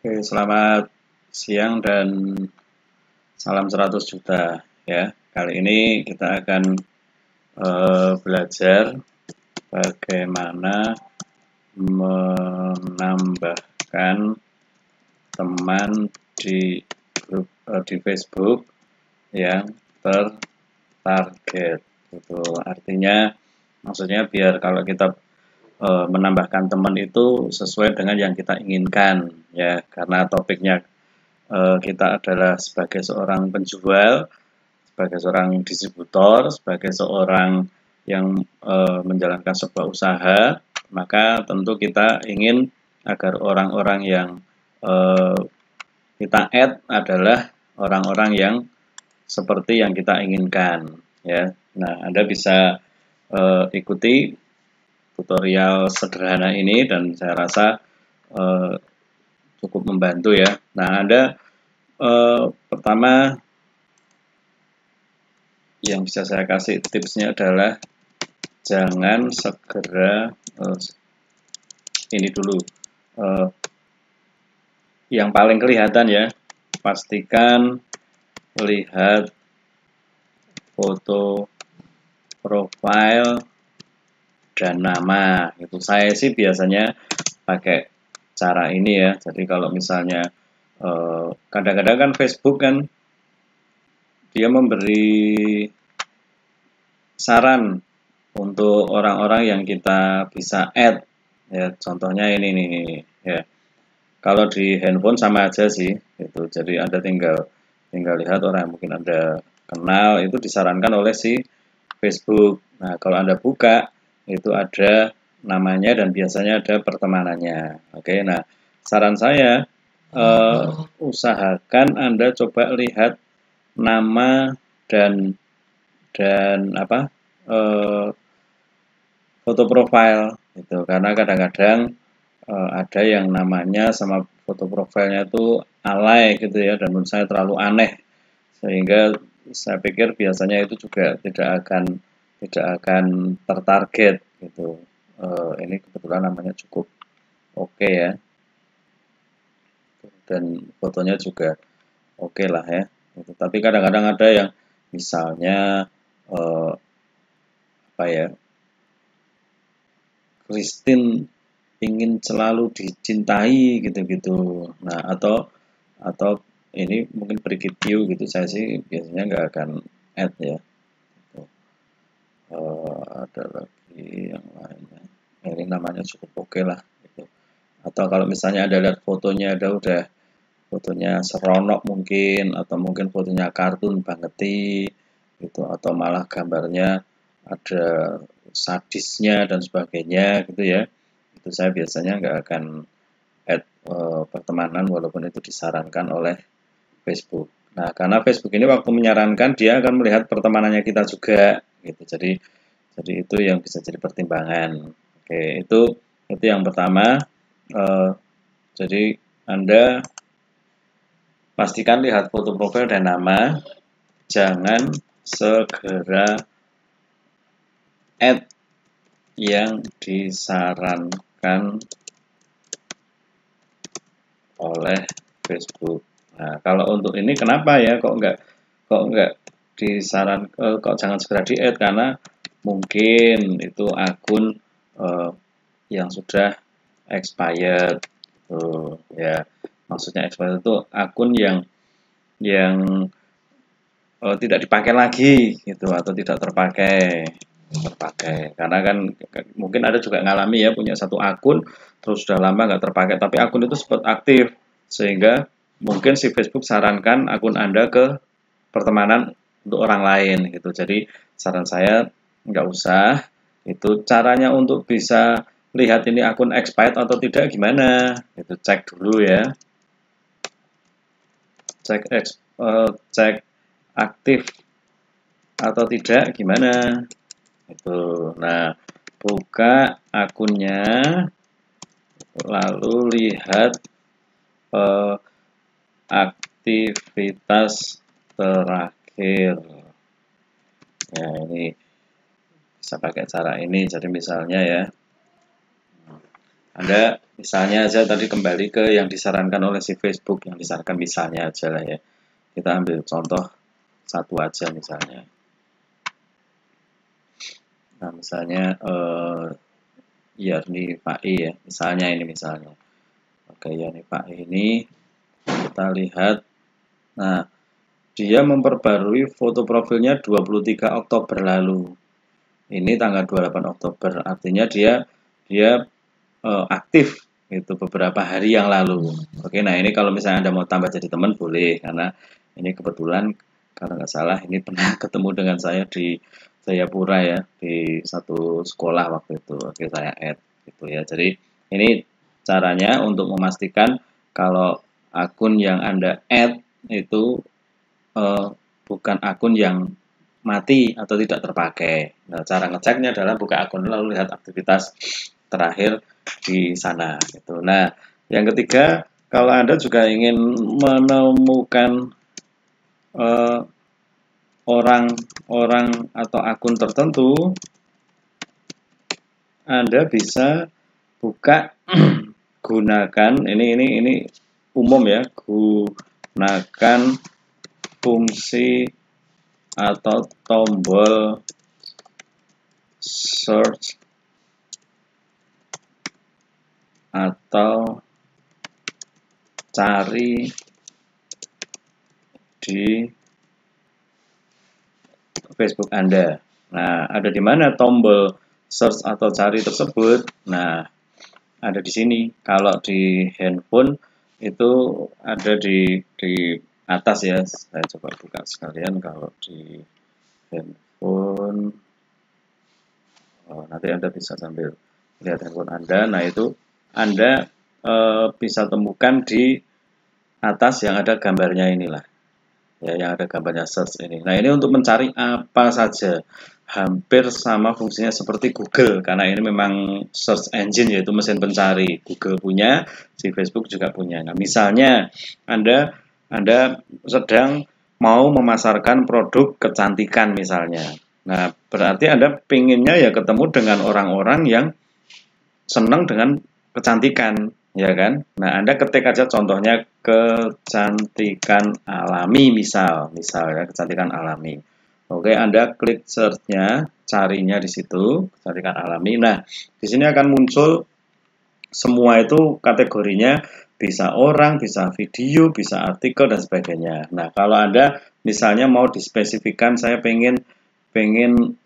Oke, selamat siang dan salam 100 juta ya. Kali ini kita akan belajar bagaimana menambahkan teman di grup di Facebook yang tertarget. Itu artinya maksudnya biar kalau kita menambahkan teman itu sesuai dengan yang kita inginkan ya, karena topiknya kita adalah sebagai seorang penjual, sebagai seorang distributor, sebagai seorang yang menjalankan sebuah usaha, maka tentu kita ingin agar orang-orang yang kita add adalah orang-orang yang seperti yang kita inginkan ya. Nah, Anda bisa ikuti tutorial sederhana ini dan saya rasa cukup membantu ya. Nah, Anda pertama yang bisa saya kasih tipsnya adalah jangan segera ini dulu yang paling kelihatan ya, pastikan lihat foto profil dan nama. Itu saya sih biasanya pakai cara ini ya. Jadi kalau misalnya kadang-kadang kan Facebook kan dia memberi saran untuk orang-orang yang kita bisa add ya. Contohnya ini nih ya. Kalau di handphone sama aja sih itu. Jadi Anda tinggal lihat orang yang mungkin Anda kenal itu disarankan oleh si Facebook. Nah, kalau Anda buka itu ada namanya dan biasanya ada pertemanannya. Oke, nah saran saya usahakan Anda coba lihat nama dan apa foto profil itu, karena kadang-kadang ada yang namanya sama foto profilnya itu alay gitu ya, dan menurut saya terlalu aneh sehingga saya pikir biasanya itu juga tidak akan tertarget gitu. Ini kebetulan namanya cukup oke ya, dan fotonya juga oke lah ya gitu. Tapi kadang-kadang ada yang misalnya apa ya, Christine ingin selalu dicintai gitu-gitu. Nah, atau ini mungkin Brigitte Yu gitu, saya sih biasanya nggak akan add ya. Ada lagi yang lainnya. Ini namanya cukup oke lah gitu. Atau kalau misalnya Anda lihat fotonya ada udah fotonya seronok mungkin, atau mungkin fotonya kartun banget gitu, atau malah gambarnya ada sadisnya dan sebagainya gitu ya. Itu saya biasanya nggak akan add pertemanan walaupun itu disarankan oleh Facebook. Nah, karena Facebook ini waktu menyarankan dia akan melihat pertemanannya kita juga gitu. Jadi itu yang bisa jadi pertimbangan. Oke, itu yang pertama. Jadi Anda pastikan lihat foto profil dan nama, jangan segera add yang disarankan oleh Facebook. Nah, kalau untuk ini kenapa ya kok nggak disaran, kok jangan segera di-add, karena mungkin itu akun yang sudah expired ya. Maksudnya expired itu akun yang tidak dipakai lagi gitu, atau tidak terpakai karena kan mungkin ada juga ngalami ya, punya satu akun terus sudah lama nggak terpakai, tapi akun itu sempat aktif sehingga mungkin si Facebook sarankan akun Anda ke pertemanan untuk orang lain gitu. Jadi saran saya nggak usah. Itu caranya untuk bisa lihat ini akun expired atau tidak gimana, itu cek dulu ya, cek aktif atau tidak gimana itu. Nah, buka akunnya lalu lihat aktivitas terakhir ya. Ini bisa pakai cara ini. Jadi misalnya ya, Anda Misalnya aja tadi kembali ke yang disarankan oleh si Facebook, yang disarankan misalnya aja lah ya. Kita ambil contoh satu aja misalnya. Nah misalnya Yarni Pak E ya, misalnya ini misalnya. Oke, Yarni Pak E ini kita lihat. Nah, dia memperbarui foto profilnya 23 Oktober lalu. Ini tanggal 28 Oktober, artinya dia aktif itu beberapa hari yang lalu. Oke, nah ini kalau misalnya Anda mau tambah jadi teman boleh, karena ini kebetulan kalau nggak salah ini pernah ketemu dengan saya di Jayapura ya, di satu sekolah waktu itu. Oke, saya add gitu ya. Jadi ini caranya untuk memastikan kalau akun yang Anda add itu eh, bukan akun yang mati atau tidak terpakai. Nah, cara ngeceknya adalah buka akun lalu lihat aktivitas terakhir di sana. Gitu. Nah, yang ketiga, kalau Anda juga ingin menemukan orang-orang atau akun tertentu, Anda bisa buka gunakan ini umum ya, gunakan fungsi atau tombol search atau cari di Facebook Anda. Nah, ada di mana tombol search atau cari tersebut? Nah, ada di sini. Kalau di handphone itu ada di atas ya. Saya coba buka sekalian kalau di handphone. Oh, nanti Anda bisa sambil lihat handphone Anda. Nah, itu Anda bisa temukan di atas yang ada gambarnya inilah. Ya, yang ada gambarnya search ini. Nah, ini untuk mencari apa saja. Hampir sama fungsinya seperti Google, karena ini memang search engine, yaitu mesin pencari. Google punya, si Facebook juga punya. Nah, misalnya Anda sedang mau memasarkan produk kecantikan misalnya. Nah, berarti Anda pinginnya ya ketemu dengan orang-orang yang senang dengan kecantikan, ya kan? Nah, Anda ketik aja contohnya kecantikan alami misal ya, kecantikan alami. Oke, Anda klik search-nya, carinya di situ, kecantikan alami. Nah, di sini akan muncul semua itu kategorinya, bisa orang, bisa video, bisa artikel dan sebagainya. Nah, kalau Anda misalnya mau dispesifikkan saya pengen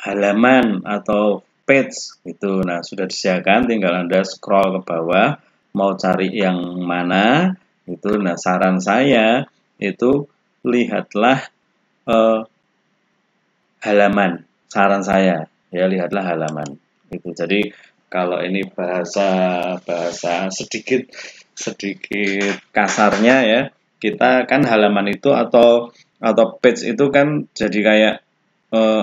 halaman atau page gitu. Nah, sudah disediakan, tinggal Anda scroll ke bawah, mau cari yang mana itu. Nah, saran saya itu lihatlah halaman. Saran saya ya, lihatlah halaman. Itu. Jadi kalau ini bahasa sedikit kasarnya ya, kita kan halaman itu atau page itu kan jadi kayak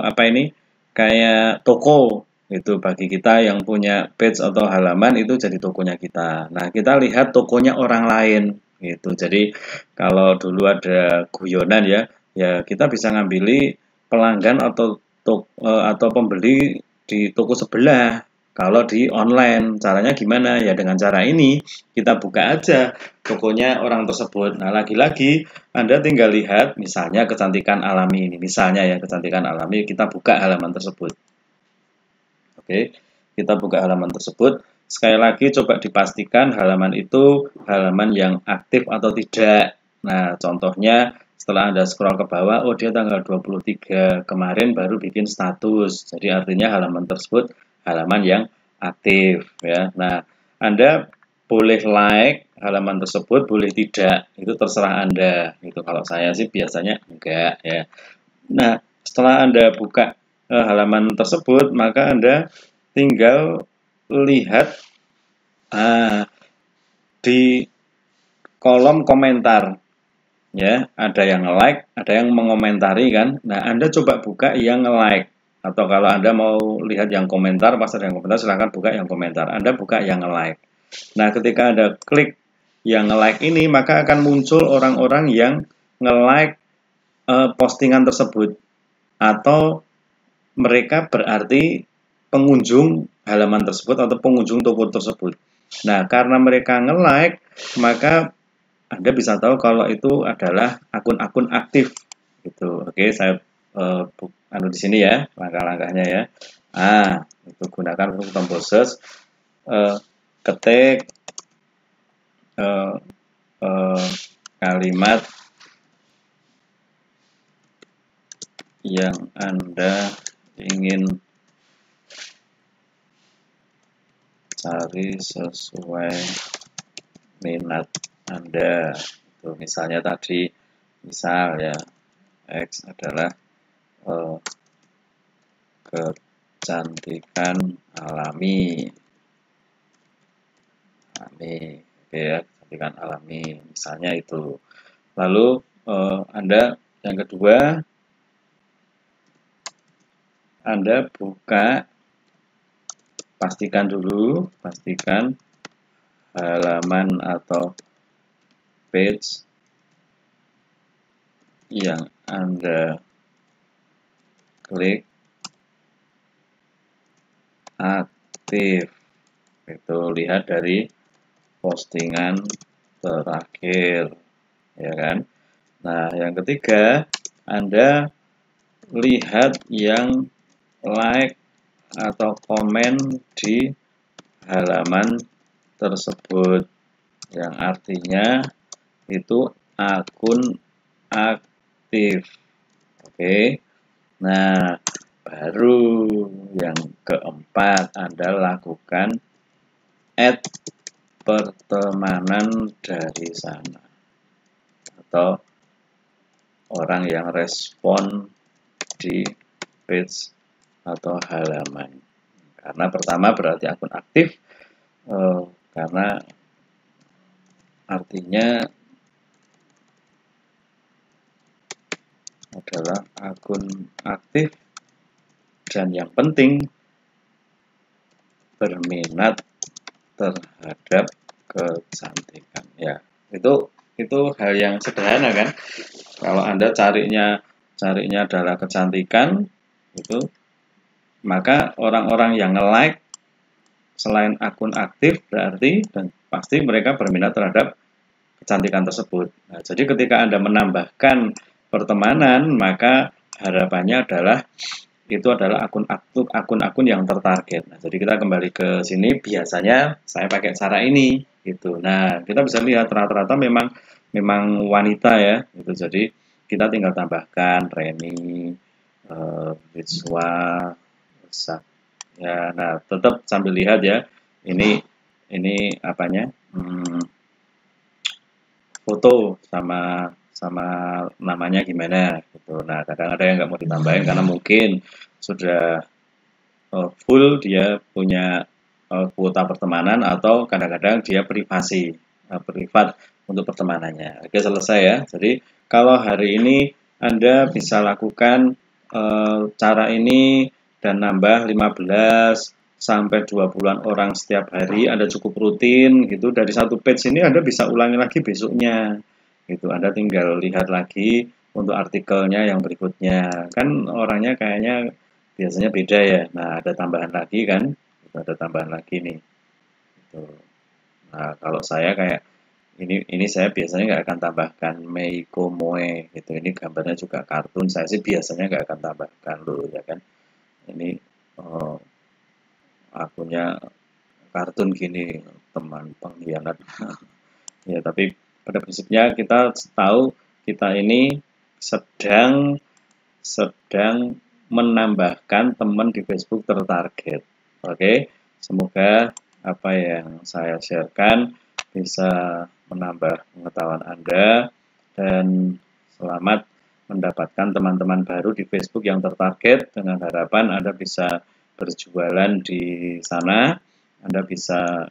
apa ini, kayak toko itu bagi kita yang punya page atau halaman, itu jadi tokonya kita. Nah, kita lihat tokonya orang lain gitu. Jadi kalau dulu ada guyonan ya, ya kita bisa ngambil pelanggan atau pembeli di toko sebelah. Kalau di online, caranya gimana? Ya dengan cara ini, kita buka aja tokonya orang tersebut. Nah, lagi-lagi Anda tinggal lihat, misalnya kecantikan alami ini. Misalnya ya, kecantikan alami, kita buka halaman tersebut. Oke, kita buka halaman tersebut. Sekali lagi, coba dipastikan halaman itu halaman yang aktif atau tidak. Nah, contohnya, setelah Anda scroll ke bawah, oh dia tanggal 23 kemarin baru bikin status. Jadi artinya halaman tersebut halaman yang aktif ya. Nah, Anda boleh like halaman tersebut, boleh tidak. Itu terserah Anda. Itu kalau saya sih biasanya enggak ya. Nah, setelah Anda buka halaman tersebut, maka Anda tinggal lihat di kolom komentar. Ya, ada yang like, ada yang mengomentari kan. Nah, Anda coba buka yang like. Atau kalau Anda mau lihat yang komentar, pas ada yang komentar silahkan buka yang komentar. Anda buka yang like. Nah, ketika Anda klik yang like ini, maka akan muncul orang-orang yang nge-like postingan tersebut. Atau mereka berarti pengunjung halaman tersebut atau pengunjung toko tersebut. Nah, karena mereka nge-like, maka Anda bisa tahu kalau itu adalah akun-akun aktif gitu. Oke, saya di sini ya, langkah-langkahnya ya. Itu gunakan untuk tombol search, ketik kalimat yang Anda ingin cari sesuai minat Anda. Itu misalnya tadi, misal ya, X adalah kecantikan alami. Oke ya, kecantikan alami, misalnya itu. Lalu Anda yang kedua, Anda buka, pastikan halaman atau page yang Anda klik aktif. Itu lihat dari postingan terakhir, ya kan? Nah, yang ketiga, Anda lihat yang like atau komen di halaman tersebut, yang artinya itu akun aktif. Oke. Nah, baru yang keempat, Anda lakukan add pertemanan dari sana atau orang yang respon di page atau halaman. Karena pertama berarti akun aktif, karena artinya adalah akun aktif dan yang penting berminat terhadap kecantikan. Ya, itu hal yang sederhana kan. Kalau Anda carinya adalah kecantikan, itu maka orang-orang yang nge-like selain akun aktif berarti dan pasti mereka berminat terhadap kecantikan tersebut. Nah, jadi ketika Anda menambahkan pertemanan, maka harapannya adalah itu adalah akun-akun yang tertarget. Nah, jadi kita kembali ke sini, biasanya saya pakai cara ini gitu. Nah, kita bisa lihat rata-rata memang wanita ya, gitu. Jadi kita tinggal tambahkan Reni, Rizwa, ya. Nah, tetap sambil lihat ya. Ini apanya? Foto sama namanya gimana gitu. Nah, kadang ada yang nggak mau ditambahin karena mungkin sudah full, dia punya kuota pertemanan, atau kadang-kadang dia privat untuk pertemanannya. Oke, selesai ya. Jadi kalau hari ini Anda bisa lakukan cara ini dan nambah 15 sampai 20-an orang setiap hari, Anda cukup rutin gitu. Dari satu page ini Anda bisa ulangi lagi besoknya gitu. Anda tinggal lihat lagi untuk artikelnya yang berikutnya. Kan orangnya kayaknya biasanya beda ya. Nah, ada tambahan lagi kan? Ada tambahan lagi nih. Gitu. Nah, kalau saya kayak ini saya biasanya nggak akan tambahkan Meiko Moe gitu. Ini gambarnya juga kartun. Saya sih biasanya nggak akan tambahkan loh, ya kan. Ini akunnya kartun gini, teman pengkhianat. Ya, tapi pada prinsipnya kita tahu kita ini sedang menambahkan teman di Facebook tertarget. Oke, semoga apa yang saya sharekan bisa menambah pengetahuan Anda, dan selamat mendapatkan teman-teman baru di Facebook yang tertarget. Dengan harapan Anda bisa berjualan di sana, Anda bisa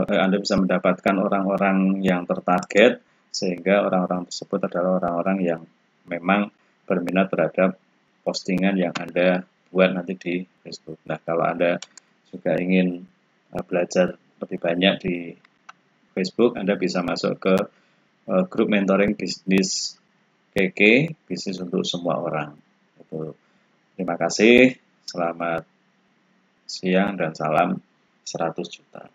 Anda bisa mendapatkan orang-orang yang tertarget, sehingga orang-orang tersebut adalah orang-orang yang memang berminat terhadap postingan yang Anda buat nanti di Facebook. Nah, kalau Anda juga ingin belajar lebih banyak di Facebook, Anda bisa masuk ke grup mentoring bisnis KK, bisnis untuk semua orang. Terima kasih, selamat siang dan salam 100 juta.